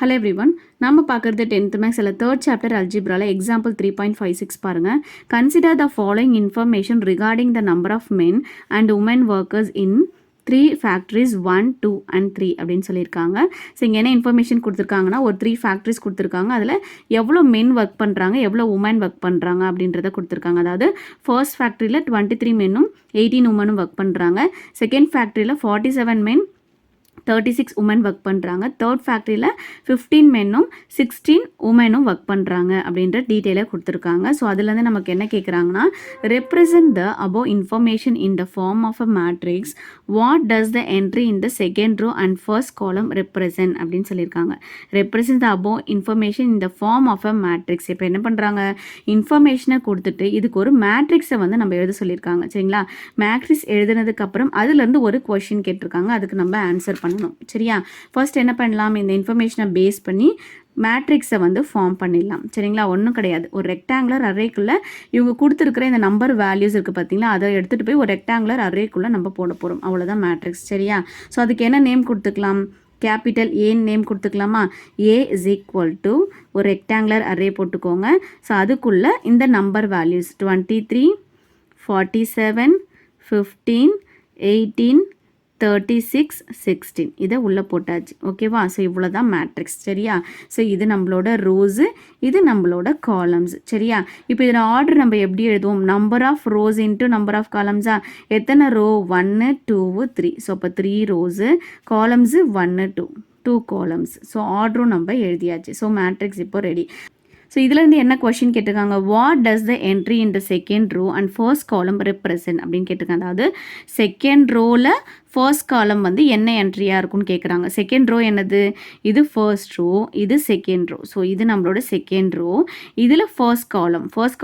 Hello everyone. நம்ம பார்க்குறது 10th maths இல்லை 3rd chapter algebra எக்ஸாம்பிள் 3.56 பாருங்கள். Consider the following information regarding the number of men and women workers in 3 factories 1, 2 and 3 அப்படின்னு சொல்லியிருக்காங்க. So இங்கே என்ன இன்ஃபர்மேஷன் கொடுத்துருக்காங்கன்னா ஒரு 3 ஃபேக்ட்ரிஸ் கொடுத்துருக்காங்க. அதில் எவ்வளோ மென் ஒர்க் பண்ணுறாங்க எவ்வளோ உமன் ஒர்க் பண்ணுறாங்க அப்படின்றத கொடுத்துருக்காங்க. அதாவது ஃபர்ஸ்ட் ஃபேக்ட்ரியில் 23 மென்னும் 18 உமனும் ஒர்க் பண்ணுறாங்க. செகண்ட் ஃபேக்ட்ரியில் 47 மென் 36 உமன் ஒர்க் பண்ணுறாங்க. தேர்ட் ஃபேக்ட்ரியில் 15 மென்னும் 16 உமனும் ஒர்க் பண்ணுறாங்க அப்படின்ற டீட்டெயிலாக கொடுத்துருக்காங்க. ஸோ அதுலேருந்து நமக்கு என்ன கேட்குறாங்கன்னா, represent the above information in the form of a matrix. What does the entry in the second row and first column represent அப்படின்னு சொல்லியிருக்காங்க. Represent the above information in the form of a matrix. இப்போ என்ன பண்ணுறாங்க, இன்ஃபர்மேஷனை கொடுத்துட்டு இதுக்கு ஒரு மேட்ரிக்ஸை வந்து நம்ம எழுத சொல்லியிருக்காங்க. சரிங்களா, மேட்ரிக்ஸ் எழுதுனதுக்கப்புறம் அதுலேருந்து ஒரு கொஷின் கேட்டிருக்காங்க. அதுக்கு நம்ம ஆன்சர் பண்ணணும். சரியா, ஃபர்ஸ்ட் என்ன பண்ணலாம், இந்த இன்ஃபர்மேஷனை பேஸ் பண்ணி மேட்ரிக்ஸை வந்து ஃபார்ம் பண்ணிடலாம். சரிங்களா, ஒன்றும் கிடையாது. ஒரு ரெக்டாங்குலர் அரேக்குள்ளே இவங்க கொடுத்துருக்குற இந்த நம்பர் வேல்யூஸ் இருக்குது பார்த்தீங்களா, அதை எடுத்துகிட்டு போய் ஒரு ரெக்டாங்குலர் அரேக்குள்ளே நம்ம போட போகிறோம். அவ்வளோதான் மேட்ரிக்ஸ். சரியா, ஸோ அதுக்கு என்ன நேம் கொடுத்துக்கலாம், கேபிட்டல் ஏன்னு நேம் கொடுத்துக்கலாமா. ஏ இஸ் ஈக்குவல் டு ஒரு ரெக்டாங்குலர் அரே போட்டுக்கோங்க. ஸோ அதுக்குள்ளே இந்த நம்பர் வேல்யூஸ் 23, 47, 15, 18, 36, 16 இதை உள்ளே போட்டாச்சு. ஓகேவா, ஸோ இவ்வளோ தான் மேட்ரிக்ஸ். சரியா, ஸோ இது நம்மளோட ரோஸு, இது நம்மளோட காலம்ஸ். சரியா, இப்போ இதில் ஆர்டர் நம்ம எப்படி எழுதுவோம், number of rows into number of காலம்ஸா. எத்தனை ரோ, 1, 2, 3. ஸோ அப்போ 3 ரோஸு, காலம்ஸு 1, 2 காலம்ஸ். ஸோ ஆர்டரும் நம்ம எழுதியாச்சு. ஸோ மேட்ரிக்ஸ் இப்போ ரெடி. ஸோ இதுலேருந்து என்ன கொஷின் கேட்டிருக்காங்க, what does the entry in the second row and first column represent அப்படின்னு கேட்டிருக்காங்க. அதாவது செகண்ட் ரோவில் ஃபர்ஸ்ட் காலம் வந்து என்ன என்ட்ரியாக இருக்குன்னு கேட்குறாங்க. செகண்ட் ரோ என்னது, இது ஃபர்ஸ்ட் ரோ, இது செகண்ட் ரோ. ஸோ இது நம்மளோட செகண்ட் ரோ. இதில் ஃபர்ஸ்ட்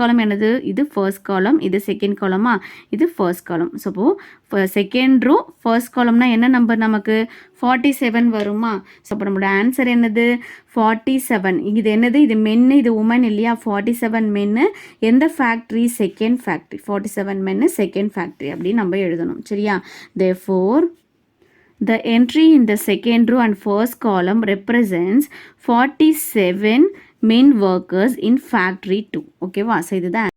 காலம் என்னது, இது ஃபர்ஸ்ட் காலம், இது செகண்ட் காலமா, இது ஃபர்ஸ்ட் காலம். ஸோ அப்போது செகண்ட் ரோ ஃபர்ஸ்ட் காலம்னா என்ன நம்பர் நமக்கு 47 வருமா. ஸோ அப்போ நம்மளோட ஆன்சர் என்னது 47. இது என்னது, இது மென்னு, இது உமன் இல்லையா. 47 மென்னு எந்த ஃபேக்ட்ரி, செகண்ட் ஃபேக்ட்ரி. 47 மென்னு செகண்ட் ஃபேக்ட்ரி அப்படின்னு நம்ம எழுதணும். சரியா, therefore the entry in the second row and first column represents 47 men workers in factory 2. ஓகேவா, ஸோ இதுதான்